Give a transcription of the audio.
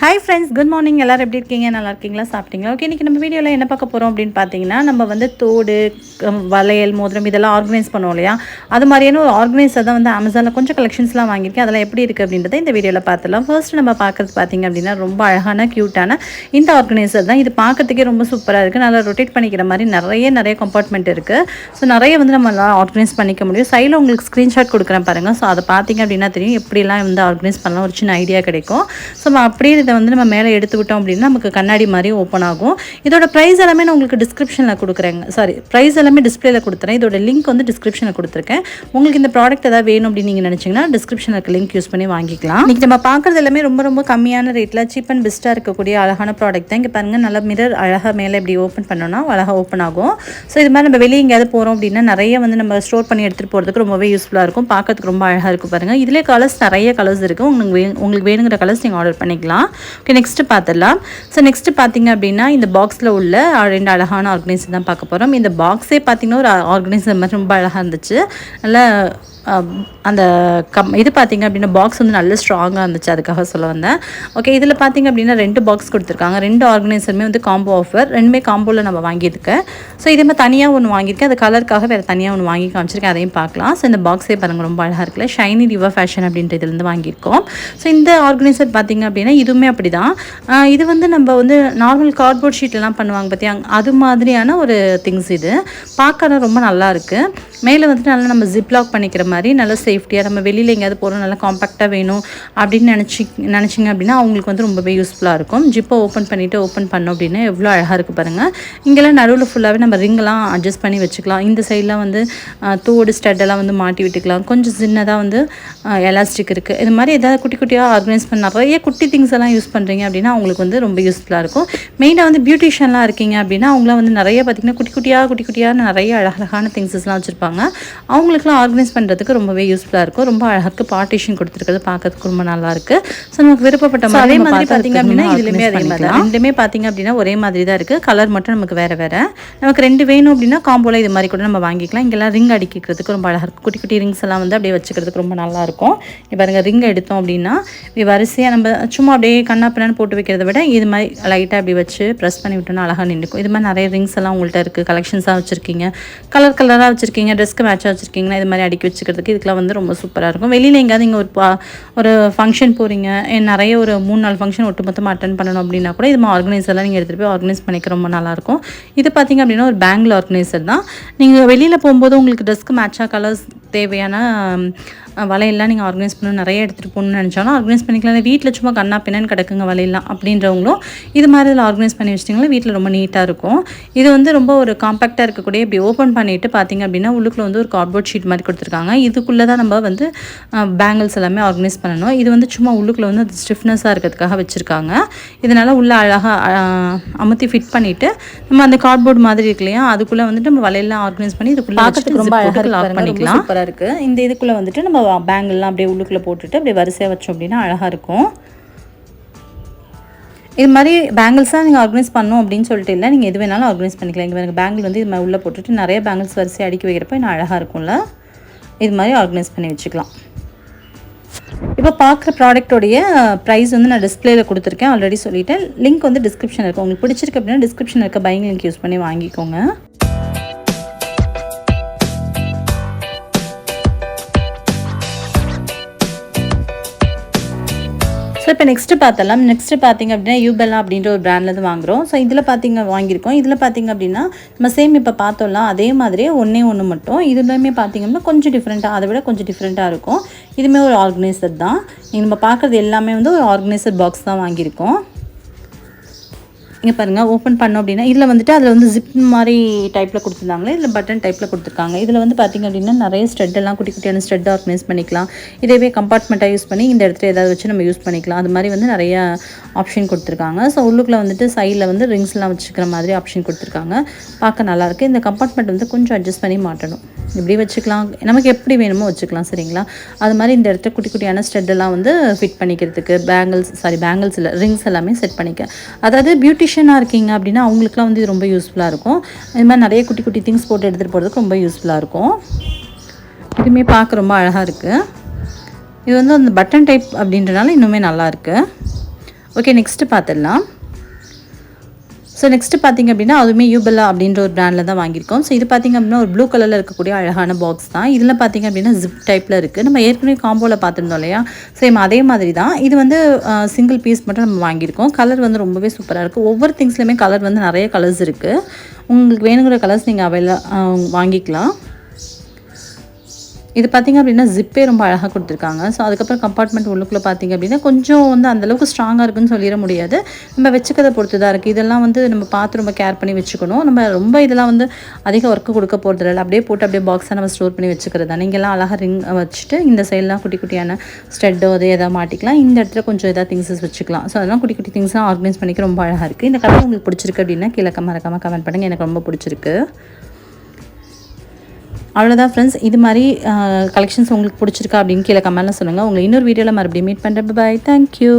Hi friends, good morning. எல்லோரும் எப்படி இருக்கீங்க? நல்லா இருக்கீங்களா? சாப்பிட்டீங்களா? ஓகே, இன்றைக்கி நம்ம வீடியோவில் என்ன பார்க்க போகிறோம் அப்படின்னு பார்த்தீங்கன்னா, நம்ம வந்து தோடு, வளையல், மோதிரம் இதெல்லாம் ஆர்கனைஸ் பண்ணுவோம் இல்லையா? அது மாதிரியான ஒரு ஆர்கனைஸர் தான் வந்து அமேசானில் கொஞ்சம் கலெக்ஷன்ஸ்லாம் வாங்கியிருக்கேன். அதெல்லாம் எப்படி இருக்குது அப்படின்றத இந்த வீடியோவில் பார்த்துலாம். ஃபர்ஸ்ட் நம்ம பார்க்குறது பார்த்தீங்க அப்படின்னா, ரொம்ப அழகான க்யூட்டான இந்த ஆர்கனைசர் தான். இது பார்க்கறதுக்கே ரொம்ப சூப்பராக இருக்குது. நல்லா ரொட்டேட் பண்ணிக்கிற மாதிரி நிறைய கம்பார்ட்மெண்ட் இருக்குது. ஸோ நிறைய வந்து நம்ம ஆர்கனைஸ் பண்ணிக்க முடியும். சைடில் உங்களுக்கு ஸ்க்ரீன்ஷாட் கொடுக்குறேன் பாருங்கள். ஸோ அதை பார்த்தீங்க அப்படின்னா தெரியும் எப்படிலாம் வந்து ஆர்கனைஸ் பண்ணலாம், ஒரு சின்ன ஐடியா கிடைக்கும். ஸோ அப்படியே இதை வந்து நம்ம மேலே எடுத்து விட்டோம் அப்படின்னா நமக்கு கண்ணாடி மாதிரி ஓப்பன் ஆகும். இதோட ப்ரைஸ் எல்லாமே நான் உங்களுக்கு டிஸ்கிரிப்ஷனில் கொடுக்குறேங்க. ப்ரைஸ் எல்லாமே டிஸ்பிளேல கொடுத்துறேன். இதோட லிங்க் வந்து டிஸ்கிரிப்ஷனில் கொடுத்துருக்கேன். உங்களுக்கு இந்த ப்ராடக்ட் ஏதாவது வேணும் அப்படின்னு நீங்கள் நினச்சிங்கன்னா டிஸ்கிரிப்ஷனில் இருக்க லிங்க் யூஸ் பண்ணி வாங்கிக்கலாம். இன்றைக்கி நம்ம பார்க்குறது எல்லாமே ரொம்ப கம்மியான ரேட்டில் சீப் அண்ட் பெஸ்ட்டாக இருக்கக்கூடிய அழகான ப்ராடக்ட் தான். இங்கே பாருங்கள், நல்லா மிரர் அழகாக மேலே இப்படி ஓப்பன் பண்ணோன்னா அழகாக ஓப்பன் ஆகும். ஸோ இது மாதிரி நம்ம வெளியே எங்கேயாவது போகிறோம் அப்படின்னா நிறைய வந்து நம்ம ஸ்டோர் பண்ணி எடுத்துகிட்டு போகிறதுக்கு ரொம்பவே யூஸ்ஃபுல்லாக இருக்கும். பார்க்கறதுக்கு ரொம்ப அழகாக இருக்கும் பாருங்கள். இதிலே நிறைய கலர்ஸ் இருக்குது. உங்களுக்கு வேணுங்கிற கலர்ஸ் நீங்கள் ஆர்டர் பண்ணிக்கலாம். ஓகே, நெக்ஸ்ட்டு பார்த்துடலாம். ஸோ நெக்ஸ்ட்டு பார்த்தீங்க அப்படின்னா இந்த பாக்ஸில் உள்ள 2 அழகான ஆர்கனைசர் தான் பார்க்க போகிறோம். இந்த பாக்ஸே பார்த்தீங்கன்னா ஒரு ஆர்கனைசர் மாதிரி ரொம்ப அழகாக இருந்துச்சு. நல்லா அந்த இது பார்த்திங்க அப்படின்னா பாக்ஸ் வந்து நல்ல ஸ்ட்ராங்காக இருந்துச்சு, அதுக்காக சொல்ல வந்தேன். ஓகே, இதில் பார்த்திங்க அப்படின்னா 2 பாக்ஸ் கொடுத்துருக்காங்க. 2 ஆர்கனைசருமே வந்து காம்போ ஆஃபர். 2மே காம்போவில் நம்ம வாங்கியிருக்கேன். ஸோ இதே மாதிரி தனியாக ஒன்று வாங்கியிருக்கேன். அது கலருக்காக வேறு தனியாக ஒன்று வாங்கி காமிச்சிருக்கேன், அதையும் பார்க்கலாம். ஸோ இந்த பாக்ஸே பாருங்கள் ரொம்ப அழகாக இருக்குல்ல. ஷைனி டிவா ஃபேஷன் அப்படின்ற இதுலேருந்து வாங்கியிருக்கோம். ஸோ இந்த ஆர்கனைசர் பார்த்திங்க அப்படின்னா இதுவுமே அப்படி தான். இது வந்து நம்ம வந்து நார்மல் கார்ட்போர்ட் ஷீட்லாம் பண்ணுவாங்க பார்த்தியா, அது மாதிரியான ஒரு திங்ஸ். இது பார்க்க ரொம்ப நல்லாயிருக்கு. மேலே வந்துட்டு நல்லா நம்ம ஜிப்லாக் பண்ணிக்கிற மாதிரி நல்லா சேஃப்டியாக நம்ம வெளியில் எங்கேயாவது போகிறோம், நல்லா காம்பேக்டாக வேணும் அப்படின்னு நினச்சிங்க அப்படின்னா அவங்களுக்கு வந்து ரொம்பவே யூஸ்ஃபுல்லாக இருக்கும். ஜிப்பை ஓப்பன் பண்ணோம் அப்படின்னா எவ்வளோ அழகாக இருக்குது பாருங்கள். இங்கெல்லாம் நடுவில் ஃபுல்லாகவே நம்ம ரிங்கெல்லாம் அட்ஜஸ்ட் பண்ணி வச்சுக்கலாம். இந்த சைடெலாம் வந்து தோடு ஸ்டட்டெல்லாம் வந்து மாட்டி விட்டுக்கலாம். கொஞ்சம் சின்னதாக வந்து எலாஸ்டிக் இருக்குது. இது மாதிரி ஏதாவது குட்டியாக ஆர்கனைஸ் பண்ண நிறைய குட்டி திங்ஸ் எல்லாம் யூஸ் பண்ணுறீங்க அப்படின்னா அவங்களுக்கு வந்து ரொம்ப யூஸ்ஃபுல்லாக இருக்கும். மெயினாக வந்து பியூட்டிஷியன்லாம் இருக்கீங்க அப்படின்னா அவங்களாம் வந்து நிறைய பார்த்திங்கன்னா குட்டியாக நிறைய அழகான திங்ஸஸ்லாம் வச்சுருப்பாங்க. அவங்களுக்குலாம் ஆர்கனைஸ் பண்ணுறதுக்கு ரொம்பவே யூஸ்ஃபுல்லாக இருக்கும். ரொம்ப அழகாக பார்ட்டிஷன் கொடுத்துருக்கிறது பார்க்கறதுக்கு ரொம்ப நல்லாயிருக்கு. ஸோ நமக்கு விருப்பப்பட்ட மாதிரி அதே மாதிரி பார்த்திங்க அப்படின்னா இதுலேயுமே அதே மாதிரி தான். ரெண்டுமே பார்த்திங்க அப்படின்னா ஒரே மாதிரி தான் இருக்குது. கலர் மட்டும் நமக்கு வேறு நமக்கு 2 வேணும் அப்படின்னா காம்போவில் இது மாதிரி கூட நம்ம வாங்கிக்கலாம். இங்கெல்லாம் ரிங் அடிக்கிறதுக்கு ரொம்ப அழகாக இருக்கும். குட்டி ரிங்ஸ் எல்லாம் வந்து அப்படியே வச்சுக்கிறதுக்கு ரொம்ப நல்லாயிருக்கும். இப்போ பாருங்கள், ரிங் எடுத்தோம் அப்படின்னா இப்படி வரிசையாக நம்ம சும்மா அப்படியே கண்ணாப்பின்னு போட்டு வைக்கிறத விட இது மாதிரி லைட்டாக அப்படி வச்சு ப்ரெஸ் பண்ணி விட்டோன்னா அழகாக நின்றுக்கும். இது மாதிரி நிறைய ரிங்ஸ் எல்லாம் உங்கள்கிட்ட இருக்குது. கலெக்ஷன்ஸாக வச்சுருக்கீங்க, கலராக வச்சுருக்கீங்க, ட்ரெஸ்க்கு மேட்சாக வச்சுருக்கீங்கன்னா இது மாதிரி அடுக்கி வச்சுக்கிறதுக்கு இதுக்கெலாம் வந்து ரொம்ப சூப்பராக இருக்கும். வெளியில் எங்கேயாவது நீங்கள் ஒரு ஃபங்க்ஷன் போகிறீங்க, நிறைய ஒரு 3-4 ஃபங்க்ஷன் ஒட்டுமொத்தமாக அட்டன் பண்ணணும் அப்படின்னா கூட இது மாதிரி ஆர்கனைசர்லாம் நீங்கள் எடுத்துகிட்டு போய் ஆர்கனைஸ் பண்ணிக்க ரொம்ப நல்லாயிருக்கும். இது பார்த்திங்க அப்படின்னா ஒரு பேங்கிள் ஆர்கனைசர் தான். நீங்கள் வெளியில் போகும்போது உங்களுக்கு ட்ரெஸ்க்கு மேட்சாக கலர்ஸ் தேவையான வலையெல்லாம் நீங்கள் ஆர்கனைஸ் பண்ணணும், நிறைய எடுத்துகிட்டு போகணும்னு நினச்சாலும் ஆர்கனைஸ் பண்ணிக்கலாம். வீட்டில் சும்மா கண்ணா பின்னான்னு கிடக்குங்க வலையெல்லாம் அப்படின்றவங்களும் இது மாதிரி இதில் ஆர்கனைஸ் பண்ணி வச்சிட்டிங்கன்னா வீட்டில் ரொம்ப நீட்டாக இருக்கும். இது வந்து ரொம்ப ஒரு காம்பேக்டாக இருக்கக்கூடிய இப்படி ஓப்பன் பண்ணிவிட்டு பார்த்திங்க அப்படின்னா உள்ளுக்குள்ள வந்து ஒரு கார்ட்போர்ட் ஷீட் மாதிரி கொடுத்துருக்காங்க. இதுக்குள்ளே தான் நம்ம வந்து பேங்கிள்ஸ் எல்லாமே ஆர்கனைஸ் பண்ணணும். இது வந்து சும்மா உள்ளுக்குள்ள வந்து அது ஸ்டிஃப்னஸாக இருக்கிறதுக்காக வச்சுருக்காங்க. இதனால் உள்ள அழகாக அமுத்தி ஃபிட் பண்ணிவிட்டு நம்ம அந்த கார்ட்போர்ட் மாதிரி இருக்கு இல்லையா, அதுக்குள்ளே வந்துட்டு நம்ம வலையெல்லாம் ஆர்கனைஸ் பண்ணி இதுக்குள்ளே பார்க்கறதுக்கு ரொம்ப அழகாக லாக் பண்ணிக்கலாம். சூப்பராக இருக்குது. இந்த இதுக்குள்ளே வந்துட்டு நம்ம பேங்கிள்லாம் அப்படியே உள்ளுக்குள்ளே போட்டுட்டு அப்படியே வரிசையாக வச்சோம் அப்படின்னா அழகாக இருக்கும். இது மாதிரி பேங்கிள்ஸாக நீங்கள் ஆர்கனைஸ் பண்ணணும் அப்படின்னு சொல்லிட்டு இல்லை, நீங்கள் எது வேணாலும் ஆர்கனைஸ் பண்ணிக்கலாம். இங்கே எனக்கு பேங்கிள் வந்து இது மாதிரி உள்ளே போட்டுட்டு நிறைய பேங்கிள்ஸ் வரிசையாக அடுக்கி வைக்கிறப்ப இன்னும் அழகாக இருக்கும்ல. இது மாதிரி ஆர்கனைஸ் பண்ணி வச்சுக்கலாம். இப்போ பார்க்குற ப்ராடக்டோடைய ப்ரைஸ் வந்து நான் டிஸ்பிளேயில் கொடுத்துருக்கேன், ஆல்ரெடி சொல்லிட்டேன். லிங்க் வந்து டிஸ்கிரிப்ஷன் இருக்குது. உங்களுக்கு பிடிச்சிருக்கு அப்படின்னா டிஸ்கிரிப்ஷனில் இருக்க பையிங் லிங்க் யூஸ் பண்ணி வாங்கிக்கோங்க. ஸோ இப்போ நெக்ஸ்ட்டு பார்த்திங்க அப்படின்னா யூபெல்லா அப்படின்ற ஒரு பிராண்ட்லேருந்து வாங்குகிறோம். ஸோ இதில் வாங்கியிருக்கோம். இதில் பார்த்திங்க அப்படின்னா நம்ம சேம் இப்போ பார்த்தோம்லாம் அதே மாதிரியே ஒன்று மட்டும் இதுலையுமே பார்த்திங்கன்னா கொஞ்சம் டிஃப்ரெண்ட்டாக, அதை விட கொஞ்சம் டிஃப்ரெண்ட்டாக இருக்கும். இதுவுமே ஒரு ஆர்கனைசர் தான். நம்ம பார்க்குறது எல்லாமே வந்து ஒரு ஆர்கனைசர் பாக்ஸ் தான் வாங்கியிருக்கோம். இங்கே பாருங்கள், ஓப்பன் பண்ணோம் அப்படின்னா இதில் வந்துட்டு அதில் வந்து ஜிப் மாதிரி டைப்பில் கொடுத்துருந்தாங்களே, இதில் பட்டன் டைப்பில் கொடுத்துருக்காங்க. இதில் வந்து பார்த்திங்க அப்படின்னா நிறைய ஸ்டெட்டெல்லாம் குட்டியான ஸ்டெட் ஆர்கனைஸ் பண்ணிக்கலாம். இதே கம்பார்ட்மெண்ட்டாக யூஸ் பண்ணி இந்த இடத்துல ஏதாவது வச்சு நம்ம யூஸ் பண்ணிக்கலாம். அது மாதிரி வந்து நிறைய ஆப்ஷன் கொடுத்துருக்காங்க. ஸோ உள்ளுக்குள்ளே வந்துட்டு சைடில் வந்து ரிங்ஸ்லாம் வச்சுக்கிற மாதிரி ஆப்ஷன் கொடுத்துருக்காங்க. பார்க்க நல்லாயிருக்கு. இந்த கம்பார்ட்மெண்ட் வந்து கொஞ்சம் அட்ஜஸ்ட் பண்ணி மாட்டணும். இப்படி வச்சுக்கலாம், நமக்கு எப்படி வேணுமோ வச்சுக்கலாம், சரிங்களா. அது மாதிரி இந்த இடத்துல குட்டியான ஸ்டெட்டெல்லாம் வந்து ஃபிட் பண்ணிக்கிறதுக்கு பேங்கிள்ஸ் இல்லை, ரிங்ஸ் எல்லாமே செட் பண்ணிக்க. அதாவது பியூட்டிஷியனாக இருக்கீங்க அப்படின்னா அவங்களுக்குலாம் வந்து இது ரொம்ப யூஸ்ஃபுல்லாக இருக்கும். இது மாதிரி நிறைய குட்டி திங்ஸ் போட்டு எடுத்துகிட்டு போகிறதுக்கு ரொம்ப யூஸ்ஃபுல்லாக இருக்கும். இதுவுமே பார்க்க ரொம்ப அழகாக இருக்குது. இது வந்து அந்த பட்டன் டைப் அப்படின்றனால இன்னுமே நல்லாயிருக்கு. ஓகே, நெக்ஸ்ட்டு பார்த்துடலாம். ஸோ நெக்ஸ்ட்டு பார்த்திங்க அப்படின்னா அதுவுமே யூபெல்லா அப்படின்ற ஒரு பிராண்டில் தான் வாங்கியிருக்கோம். ஸோ இது பார்த்திங்க அப்படின்னா ஒரு ப்ளூ கலரில் இருக்கக்கூடிய அழகான பாக்ஸ் தான். இதில் பார்த்திங்க அப்படின்னா ஜிப் டைப்பில் இருக்குது. நம்ம ஏற்கனவே காம்போவில் பார்த்துருந்தோம் இல்லையா, சேம் அதே மாதிரி தான். இது வந்து சிங்கிள் பீஸ் மட்டும் நம்ம வாங்கியிருக்கோம். கலர் வந்து ரொம்பவே சூப்பராக இருக்குது. ஒவ்வொரு திங்ஸ்லையுமே கலர் வந்து நிறைய கலர்ஸ் இருக்குது. உங்களுக்கு வேணுங்கிற கலர்ஸ் நீங்கள் வாங்கிக்கலாம். இது பார்த்திங்க அப்படின்னா ஜிப்பே ரொம்ப அழகாக கொடுத்துருக்காங்க. ஸோ அதுக்கப்புறம் கம்பார்ட்மெண்ட் உள்ளுக்குள்ளே பார்த்திங்க அப்படின்னா கொஞ்சம் வந்து அந்தளவுக்கு ஸ்ட்ராங்காக இருக்குன்னு சொல்லிட முடியாது. நம்ம வச்சுக்கிறத பொறுத்து தான் இருக்குது. இதெல்லாம் வந்து நம்ம பார்த்து ரொம்ப கேர் பண்ணி வச்சுக்கணும். நம்ம ரொம்ப இதெல்லாம் வந்து அதிக ஒர்க்கு கொடுக்க போகிறது இல்லை. அப்படியே போட்டு அப்படியே பாக்ஸாக நம்ம ஸ்டோர் பண்ணி வச்சுக்கிறது தான். நீங்கள்லாம் அழகாக ரிங் வச்சுட்டு இந்த சைட்லாம் குட்டி குட்டியான ஸ்டெட்டோ அது எதாவது மாட்டிக்கலாம். இந்த இடத்துல கொஞ்சம் எதாவது திங்ஸஸ் வச்சுக்கலாம். ஸோ அதெல்லாம் குட்டி குட்டி திங்ஸ்லாம் ஆர்கனைஸ் பண்ணிக்க ரொம்ப அழகாக இருக்குது. இந்த கலர் உங்களுக்கு பிடிச்சிருக்கு அப்படின்னா கீழே மறக்காமல் கமெண்ட் பண்ணுங்கள். எனக்கு ரொம்ப பிடிச்சிருக்கு. அவ்வளோதான் ஃப்ரெண்ட்ஸ். இது மாதிரி கலெக்ஷன்ஸ் உங்களுக்கு பிடிச்சிருக்கா அப்படின்னு கீழே கமெண்ட்டில் சொல்லுங்கள். உங்களை இன்னொரு வீடியோவில் மறுபடியும் மீட் பண்ணுறேன். பாய், தேங்க்யூ.